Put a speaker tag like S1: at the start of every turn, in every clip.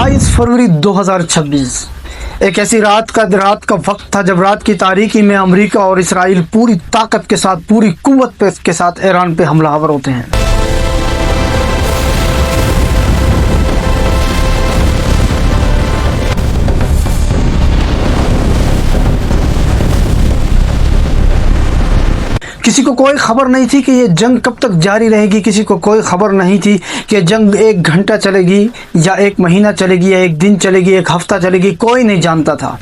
S1: 28 फरवरी 2026 एक ऐसी रात का वक्त था जब रात की तारीकी में अमेरिका और इसराइल पूरी ताकत के साथ, पूरी कुव्वत के साथ ईरान पे हमलावर होते हैं। किसी को कोई खबर नहीं थी कि ये जंग कब तक जारी रहेगी। किसी को कोई खबर नहीं थी कि जंग 1 घंटा चलेगी या 1 महीना चलेगी या 1 दिन चलेगी, 1 हफ्ता चलेगी, कोई नहीं जानता था।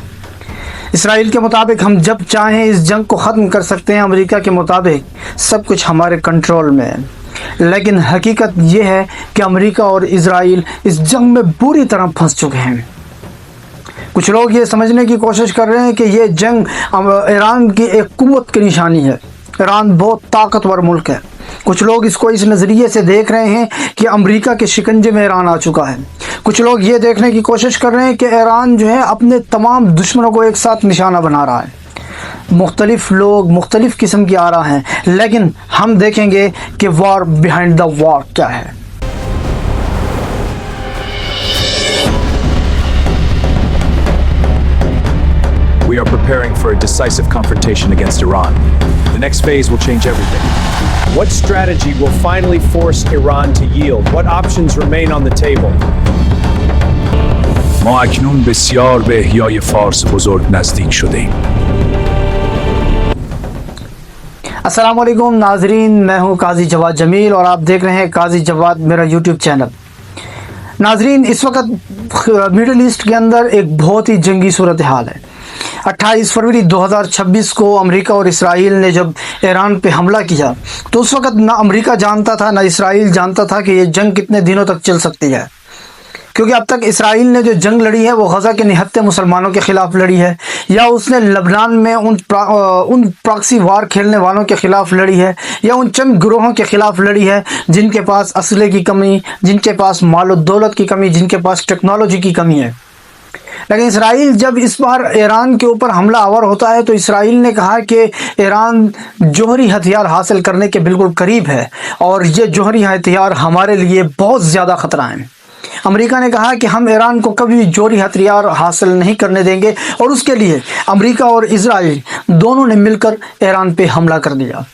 S1: इसराइल के मुताबिक हम जब चाहें इस जंग को ख़त्म कर सकते हैं, अमेरिका के मुताबिक सब कुछ हमारे कंट्रोल में है। लेकिन हकीकत ये है कि अमेरिका और इसराइल इस जंग में बुरी तरह फंस चुके हैं। कुछ लोग ये समझने की कोशिश कर रहे हैं कि ये जंग ईरान की एक कुव्वत की निशानी है। ईरान बहुत ताकतवर मुल्क है। कुछ लोग इसको इस नज़रिए से देख रहे हैं कि अमेरिका के शिकंजे में ईरान आ चुका है। कुछ लोग ये देखने की कोशिश कर रहे हैं कि ईरान जो है अपने तमाम दुश्मनों को एक साथ निशाना बना रहा है। मुख्तलिफ लोग मुख्तलिफ किस्म की आ रहा हैं, लेकिन हम देखेंगे कि वॉर बिहाइंड द वॉर क्या है।
S2: We are preparing for a decisive confrontation against Iran. The next phase will change everything.
S3: What strategy will finally force Iran to yield? What options remain on the table?
S2: ما اکنون بسیار به احیای فارس بزرگ نزدیک شده M.
S1: अस्सलाम वालेकुम नाजरीन, मैं हूँ काजी जवाद जमील और आप देख रहे हैं काजी जवाद मेरा यूट्यूब चैनल। नाजरीन, इस वक्त मिडल ईस्ट के अंदर एक बहुत ही जंगी सूरत हाल है। 28 फरवरी 2026 को अमेरिका और इसराइल ने जब ईरान पे हमला किया तो उस वक्त ना अमेरिका जानता था ना इसराइल जानता था कि ये जंग कितने दिनों तक चल सकती है, क्योंकि अब तक इसराइल ने जो जंग लड़ी है वो गज़ा के निहत्ते मुसलमानों के ख़िलाफ़ लड़ी है, या उसने लबनान में उन प्रॉक्सी वार खेलने वालों के ख़िलाफ़ लड़ी है, या उन चंद गिरोहों के ख़िलाफ़ लड़ी है जिनके पास असले की कमी, जिनके पास माल दौलत की कमी, जिनके पास टेक्नोलॉजी की कमी है। लेकिन इसराइल जब इस बार ईरान के ऊपर हमला आवर होता है तो इसराइल ने कहा कि ईरान जौहरी हथियार हासिल करने के बिल्कुल करीब है और ये जौहरी हथियार हमारे लिए बहुत ज़्यादा ख़तरा है। अमेरिका ने कहा कि हम ईरान को कभी भी जौहरी हथियार हासिल नहीं करने देंगे और उसके लिए अमेरिका और इसराइल दोनों ने मिलकर ईरान पे हमला कर दिया।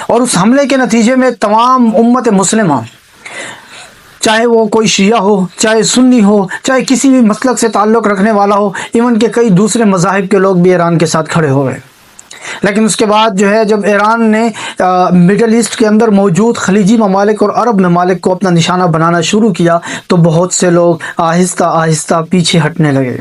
S1: और उस हमले के नतीजे में तमाम उम्मत मुस्लिमा, चाहे वो कोई शिया हो, चाहे सुन्नी हो, चाहे किसी भी मसलक से ताल्लुक़ रखने वाला हो, इवन के कई दूसरे मज़ाहिब के लोग भी ईरान के साथ खड़े हो गए। लेकिन उसके बाद जो है जब ईरान ने मिडल ईस्ट के अंदर मौजूद खलीजी ममालिक और अरब ममालिक को अपना निशाना बनाना शुरू किया तो बहुत से लोग आहिस्ता आहिस्ता पीछे हटने लगे।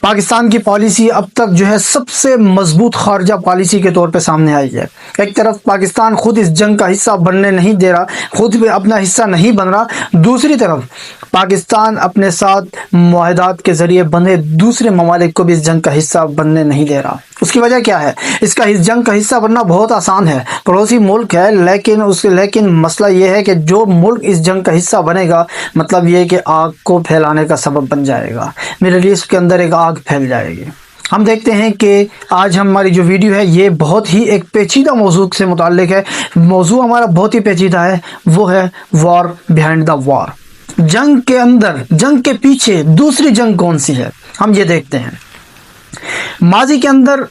S1: पाकिस्तान की पॉलिसी अब तक जो है सबसे मजबूत खारजा पॉलिसी के तौर पे सामने आई है। एक तरफ पाकिस्तान खुद इस जंग का हिस्सा बनने नहीं दे रहा, खुद भी अपना हिस्सा नहीं बन रहा, दूसरी तरफ पाकिस्तान अपने साथ मुआहदात के ज़रिए बने दूसरे ममालिक को भी इस जंग का हिस्सा बनने नहीं दे रहा। उसकी वजह क्या है? इसका इस जंग का हिस्सा बनना बहुत आसान है, पड़ोसी मुल्क है, लेकिन मसला ये है कि जो मुल्क इस जंग का हिस्सा बनेगा मतलब ये कि आग को फैलाने का सबब बन जाएगा। मिडल ईस्ट के अंदर एक आग फैल जाएगी। हम देखते हैं कि आज हमारी जो वीडियो है ये बहुत ही एक पेचीदा मौजू से मुताल्लिक है। मौजू हमारा बहुत ही पेचीदा है, वो है वॉर बिहाइंड द वॉर। जंग के अंदर, जंग के पीछे दूसरी जंग कौन सी है, हम ये देखते हैं। माजी के अंदर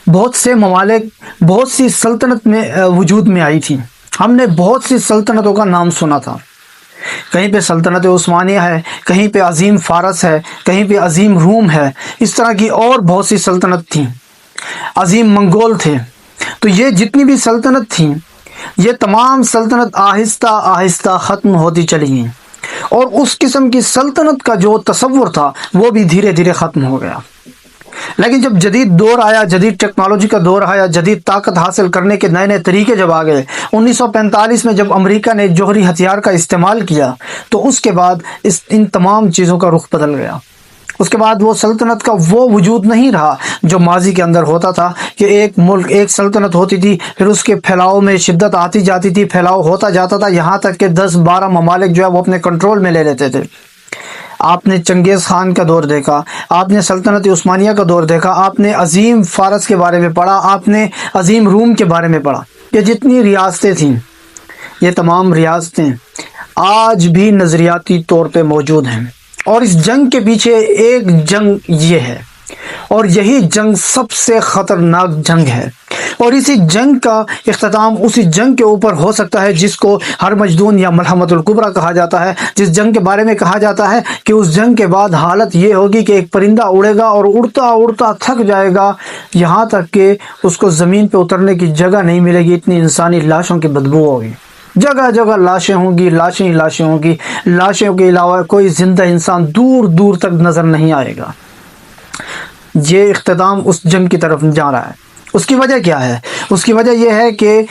S1: बहुत से ममालिक, बहुत सी सल्तनत में वजूद में आई थी। हमने बहुत सी सल्तनतों का नाम सुना था। कहीं पे सल्तनत उस्मानिया है, कहीं पे अजीम फ़ारस है, कहीं पे अजीम रूम है, इस तरह की और बहुत सी सल्तनत थी। अजीम मंगोल थे। तो ये जितनी भी सल्तनत थी ये तमाम सल्तनत आहिस्ता आहिस्ता ख़त्म होती चली गई और उस किस्म की सल्तनत का जो तसव्वुर था वो भी धीरे धीरे ख़त्म हो गया। लेकिन जब जदीद दौर आया, जदीद टेक्नोलॉजी का दौर आया, जदीद ताकत हासिल करने के नए नए तरीके जब आ गए, 1945 में जब अमेरिका ने जौहरी हथियार का इस्तेमाल किया तो उसके बाद इन तमाम चीज़ों का रुख बदल गया। उसके बाद वो सल्तनत का वो वजूद नहीं रहा जो माजी के अंदर होता था कि एक मुल्क, एक सल्तनत होती थी, फिर उसके फैलाव में शिद्दत आती जाती थी, फैलाव होता जाता था, यहाँ तक कि 10-12 ममालिक जो है वो अपने कंट्रोल में ले लेते थे। आपने चंगेज़ खान का दौर देखा, आपने सल्तनत उस्मानिया का दौर देखा, आपने अजीम फ़ारस के बारे में पढ़ा, आपने अजीम रूम के बारे में पढ़ा। ये जितनी रियासतें थीं ये तमाम रियासतें آج بھی نظریاتی طور پہ موجود ہیں، اور اس جنگ کے پیچھے ایک جنگ یہ ہے، اور یہی جنگ سب سے خطرناک جنگ ہے، اور اسی جنگ کا اختتام اسی جنگ کے اوپر ہو سکتا ہے جس کو ہرمجدون یا ملحمۃ الکبریٰ کہا جاتا ہے، جس جنگ کے بارے میں کہا جاتا ہے کہ اس جنگ کے بعد حالت یہ ہوگی کہ ایک پرندہ اڑے گا اور اڑتا اڑتا تھک جائے گا، یہاں تک کہ اس کو زمین پہ اترنے کی جگہ نہیں ملے گی، اتنی انسانی لاشوں کی بدبو ہوگی، جگہ جگہ لاشیں ہوں گی، لاشیں ہی لاشیں ہوں گی، لاشوں کے علاوہ کوئی زندہ انسان دور دور تک نظر نہیں آئے گا۔ یہ اختتام اس جنگ کی طرف جا رہا ہے۔ اس کی وجہ کیا ہے؟ اس کی وجہ یہ ہے کہ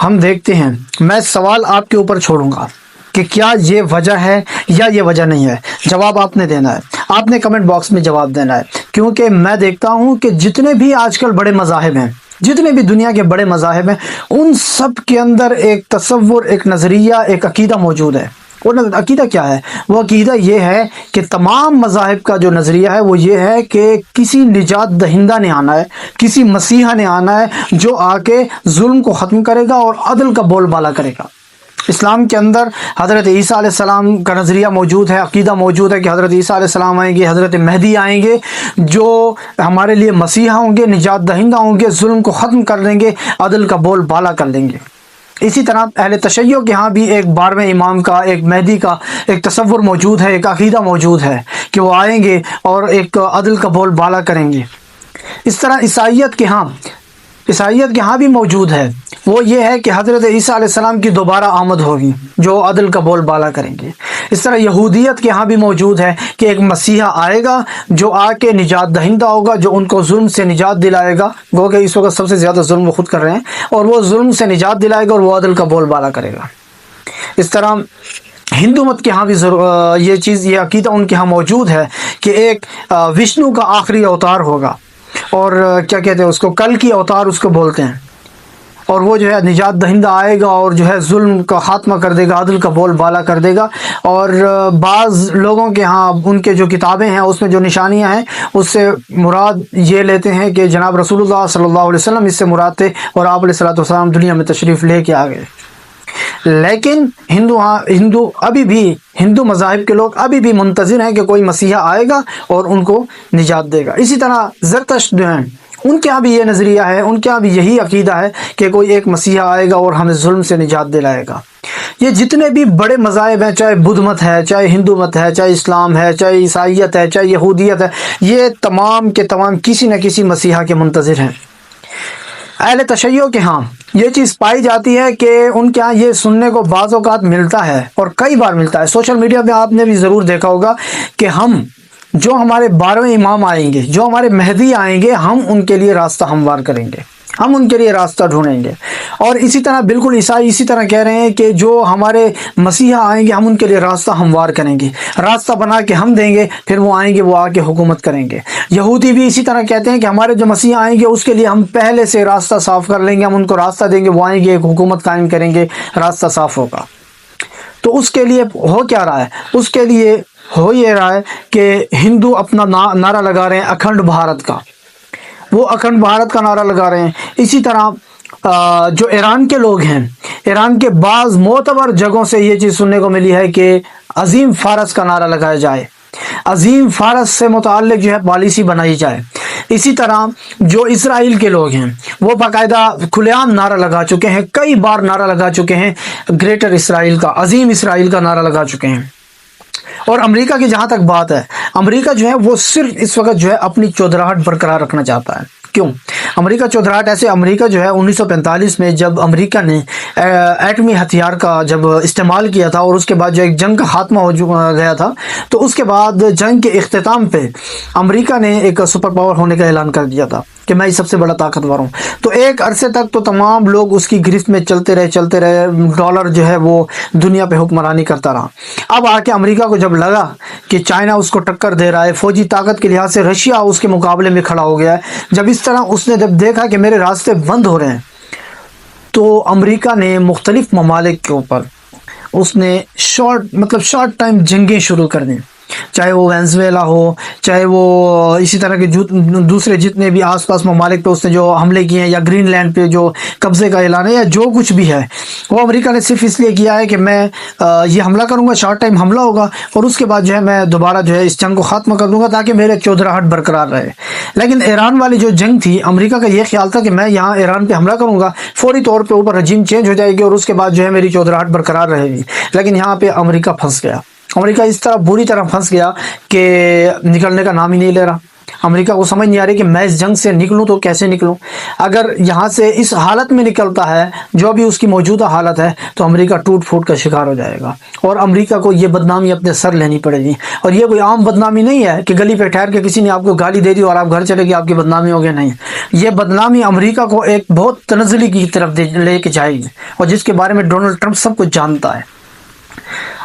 S1: ہم دیکھتے ہیں، میں سوال آپ کے اوپر چھوڑوں گا کہ کیا یہ وجہ ہے یا یہ وجہ نہیں ہے، جواب آپ نے دینا ہے، آپ نے کمنٹ باکس میں جواب دینا ہے، کیونکہ میں دیکھتا ہوں کہ جتنے بھی آج کل بڑے مذاہب ہیں، جتنے بھی دنیا کے بڑے مذاہب ہیں، ان سب کے اندر ایک تصور، ایک نظریہ، ایک عقیدہ موجود ہے۔ وہ عقیدہ کیا ہے؟ وہ عقیدہ یہ ہے کہ تمام مذاہب کا جو نظریہ ہے وہ یہ ہے کہ کسی نجات دہندہ نے آنا ہے، کسی مسیحا نے آنا ہے جو آ کے ظلم کو ختم کرے گا اور عدل کا بول بالا کرے گا۔ اسلام کے اندر حضرت عیسیٰ علیہ السلام کا نظریہ موجود ہے، عقیدہ موجود ہے کہ حضرت عیسیٰ علیہ السلام آئیں گے، حضرت مہدی آئیں گے جو ہمارے لیے مسیحا ہوں گے، نجات دہندہ ہوں گے، ظلم کو ختم کر دیں گے، عدل کا بول بالا کر دیں گے۔ اسی طرح اہل تشیع کے ہاں بھی ایک 12ویں امام کا، ایک مہدی کا ایک تصور موجود ہے، ایک عقیدہ موجود ہے کہ وہ آئیں گے اور ایک عدل کا بول بالا کریں گے۔ اس طرح عیسائیت کے ہاں بھی موجود ہے، وہ یہ ہے کہ حضرت عیسیٰ علیہ السلام کی دوبارہ آمد ہوگی جو عدل کا بول بالا کریں گے۔ اس طرح یہودیت کے ہاں بھی موجود ہے کہ ایک مسیحا آئے گا جو آ کے نجات دہندہ ہوگا، جو ان کو ظلم سے نجات دلائے گا، گو کہ اس وقت سب سے زیادہ ظلم وہ خود کر رہے ہیں، اور وہ ظلم سے نجات دلائے گا اور وہ عدل کا بول بالا کرے گا۔ اس طرح ہندو مت کے ہاں بھی یہ عقیدہ ان کے ہاں موجود ہے کہ ایک وشنو کا آخری اوتار ہوگا، اور کیا کہتے ہیں اس کو، کل کی اوتار اس کو بولتے ہیں، اور وہ جو ہے نجات دہندہ آئے گا اور جو ہے ظلم کا خاتمہ کر دے گا، عدل کا بول بالا کر دے گا۔ اور بعض لوگوں کے ہاں ان کے جو کتابیں ہیں اس میں جو نشانیاں ہیں اس سے مراد یہ لیتے ہیں کہ جناب رسول اللہ صلی اللہ علیہ وسلم اس سے مراد تھے، اور آپ علیہ الصلوۃ والسلام دنیا میں تشریف لے کے آ گئے۔ لیکن ہندو مذاہب کے لوگ ابھی بھی منتظر ہیں کہ کوئی مسیحا آئے گا اور ان کو نجات دے گا۔ اسی طرح زرتشت جو ہیں ان کے ہاں بھی یہ نظریہ ہے، ان کے ہاں بھی یہی عقیدہ ہے کہ کوئی ایک مسیحا آئے گا اور ہمیں ظلم سے نجات دلائے گا۔ یہ جتنے بھی بڑے مذاہب ہیں، چاہے بدھ مت ہے، چاہے ہندو مت ہے، چاہے اسلام ہے، چاہے عیسائیت ہے، چاہے یہودیت ہے، یہ تمام کے تمام کسی نہ کسی مسیحا کے منتظر ہیں۔ اہل تشیع کے ہاں یہ چیز پائی جاتی ہے کہ ان کے ہاں یہ سننے کو بعض اوقات ملتا ہے، اور کئی بار ملتا ہے۔ سوشل میڈیا پہ آپ نے بھی ضرور دیکھا ہوگا کہ جو ہمارے 12ویں امام آئیں گے، جو ہمارے مہدی آئیں گے، ہم ان کے لیے راستہ ہموار کریں گے، ہم ان کے لیے راستہ ڈھونڈیں گے۔ اور اسی طرح بالکل عیسائی اسی طرح کہہ رہے ہیں کہ جو ہمارے مسیحا آئیں گے ہم ان کے لیے راستہ ہموار کریں گے، راستہ بنا کے ہم دیں گے، پھر وہ آئیں گے، وہ آ کے حکومت کریں گے۔ یہودی بھی اسی طرح کہتے ہیں کہ ہمارے جو مسیحا آئیں گے اس کے لیے ہم پہلے سے راستہ صاف کر لیں گے، ہم ان کو راستہ دیں گے، وہ آئیں گے، ایک حکومت قائم کریں گے، راستہ صاف ہوگا۔ تو اس کے لیے ہو کیا رہا ہے؟ اس کے لیے ہو یہ رہا ہے کہ ہندو اپنا نعرہ لگا رہے ہیں اکھنڈ بھارت کا، وہ اکھنڈ بھارت کا نعرہ لگا رہے ہیں۔ اسی طرح جو ایران کے لوگ ہیں، ایران کے بعض معتبر جگہوں سے یہ چیز سننے کو ملی ہے کہ عظیم فارس کا نعرہ لگایا جائے، عظیم فارس سے متعلق جو ہے پالیسی بنائی جائے۔ اسی طرح جو اسرائیل کے لوگ ہیں وہ باقاعدہ کھلے عام نعرہ لگا چکے ہیں، کئی بار نعرہ لگا چکے ہیں، گریٹر اسرائیل کا، عظیم اسرائیل کا نعرہ لگا چکے ہیں۔ اور امریکہ کی جہاں تک بات ہے، امریکہ جو ہے وہ صرف اس وقت جو ہے اپنی چودراہٹ برقرار رکھنا چاہتا ہے۔ کیوں امریکہ چودراہٹ؟ ایسے امریکہ جو ہے 1945 میں جب امریکہ نے ایٹمی ہتھیار کا جب استعمال کیا تھا، اور اس کے بعد جو ایک جنگ کا خاتمہ ہو گیا تھا، تو اس کے بعد جنگ کے اختتام پہ امریکہ نے ایک سپر پاور ہونے کا اعلان کر دیا تھا کہ میں سب سے بڑا طاقتور ہوں۔ تو ایک عرصے تک تو تمام لوگ اس کی گرفت میں چلتے رہے، ڈالر جو ہے وہ دنیا پہ حکمرانی کرتا رہا۔ اب آ کے امریکہ کو جب لگا کہ چائنا اس کو ٹکر دے رہا ہے، فوجی طاقت کے لحاظ سے رشیا اس کے مقابلے میں کھڑا ہو گیا ہے، جب اس طرح اس نے جب دیکھا کہ میرے راستے بند ہو رہے ہیں، تو امریکہ نے مختلف ممالک کے اوپر اس نے شارٹ ٹائم جنگیں شروع کر دیں، चाहे वो वेनेजुएला हो, चाहे वो इसी तरह के दूसरे जितने भी आसपास ममालिक पे उसने जो हमले किए हैं, या ग्रीनलैंड पे जो कब्जे का ऐलान है, या जो कुछ भी है, वो अमेरिका ने सिर्फ इसलिए किया है कि मैं ये हमला करूंगा, शॉर्ट टाइम हमला होगा, और उसके बाद जो है मैं दोबारा जो है इस जंग को ख़त्म कर दूंगा ताकि मेरे चौधराहट बरकरार रहे। लेकिन ईरान वाली जो जंग थी, अमेरिका का ये ख्याल था कि मैं यहाँ ईरान पे हमला करूंगा, फौरी तौर पे ऊपर रजीम चेंज हो जाएगी और उसके बाद जो है मेरी चौधराहट बरकरार रहेगी। लेकिन यहाँ पे अमेरिका फंस गया। अमेरिका इस तरह बुरी तरह फंस गया कि निकलने का नाम ही नहीं ले रहा। अमेरिका को समझ नहीं आ रही कि मैं इस जंग से निकलूं तो कैसे निकलूं। अगर यहाँ से इस हालत में निकलता है जो अभी उसकी मौजूदा हालत है, तो अमेरिका टूट फूट का शिकार हो जाएगा और अमेरिका को ये बदनामी अपने सर लेनी पड़ेगी। और ये कोई आम बदनामी नहीं है कि गली पे ठहर के किसी ने आपको गाली दे दी और आप घर चले गए, आपकी बदनामी हो गई। नहीं, ये बदनामी अमेरिका को एक बहुत तनज़ली की तरफ लेके जाएगी, और जिसके बारे में डोनाल्ड ट्रंप सब कुछ जानता है।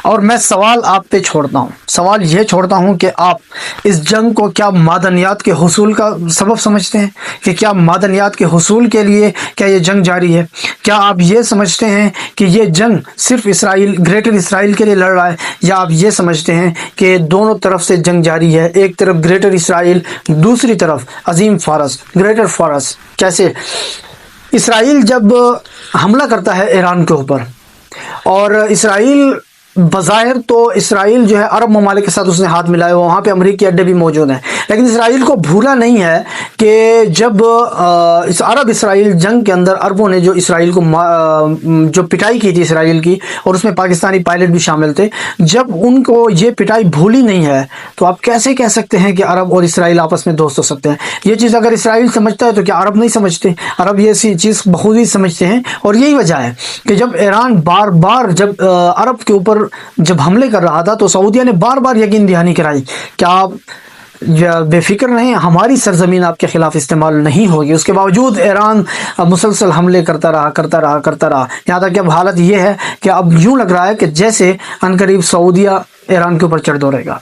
S1: और मैं सवाल आप पे छोड़ता हूँ, सवाल ये छोड़ता हूँ कि आप इस जंग को क्या मादनियात के हुसूल का सबब समझते हैं, कि क्या मादनियात के हुसूल के लिए क्या ये जंग जारी है? क्या आप ये समझते हैं कि ये जंग सिर्फ इसराइल, ग्रेटर इसराइल के लिए लड़ रहा है, या आप ये समझते हैं कि दोनों तरफ से जंग जारी है, एक तरफ ग्रेटर इसराइल, दूसरी तरफ अजीम फारस, ग्रेटर फारस? कैसे? इसराइल जब हमला करता है ईरान के ऊपर, और इसराइल बज़ाहिर तो इसराइल जो है अरब ममालिक के साथ उसने हाथ मिलाए, वहाँ पे अमरीकी अड्डे भी मौजूद हैं, लेकिन इसराइल को भूला नहीं है कि जब इस अरब इसराइल जंग के अंदर अरबों ने जो इसराइल को जो पिटाई की थी इसराइल की, और उसमें पाकिस्तानी पायलट भी शामिल थे, जब उनको ये पिटाई भूली नहीं है, तो आप कैसे कह सकते हैं कि अरब और इसराइल आपस में दोस्त हो सकते हैं? ये चीज़ अगर इसराइल समझता है तो क्या अरब नहीं समझते? अरब ये चीज़ बखूबी समझते हैं। और यही वजह है कि जब ईरान बार बार जब अरब के ऊपर जब हमले कर रहा था, तो सऊदीया ने बार बार यकीन दहानी कराई कि आप बेफिक्र रहें, हमारी सरजमीन आपके खिलाफ इस्तेमाल नहीं होगी। उसके बावजूद ईरान मुसलसल हमले करता रहा, यहाँ तक कि अब हालत ये है कि अब यूँ लग रहा है कि जैसे अनकरीब सऊदीया ईरान के ऊपर चढ़ दौड़ेगा।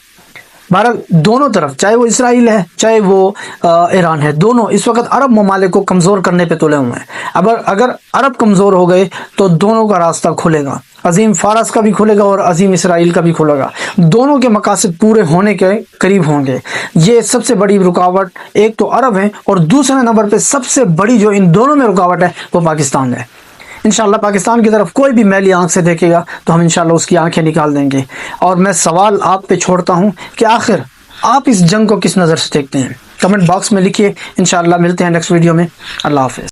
S1: बहरहाल दोनों तरफ, चाहे वो इसराइल है चाहे वो ईरान है, दोनों इस वक्त अरब ममालिक को कमज़ोर करने पे तुले हुए हैं। अगर अरब कमज़ोर हो गए तो दोनों का रास्ता खुलेगा, अजीम फारस का भी खुलेगा और अजीम इसराइल का भी खुलेगा। दोनों के मकासद पूरे होने के करीब होंगे। ये सबसे बड़ी रुकावट एक तो अरब है, और दूसरे नंबर पे सबसे बड़ी जो इन दोनों में रुकावट है वो पाकिस्तान है। इंशाल्लाह पाकिस्तान की तरफ कोई भी मैली आंख से देखेगा तो हम इंशाल्लाह उसकी आंखें निकाल देंगे। और मैं सवाल आप पे छोड़ता हूँ कि आखिर आप इस जंग को किस नज़र से देखते हैं? कमेंट बॉक्स में लिखिए। इंशाल्लाह मिलते हैं नेक्स्ट वीडियो में। अल्लाह हाफ़िज़।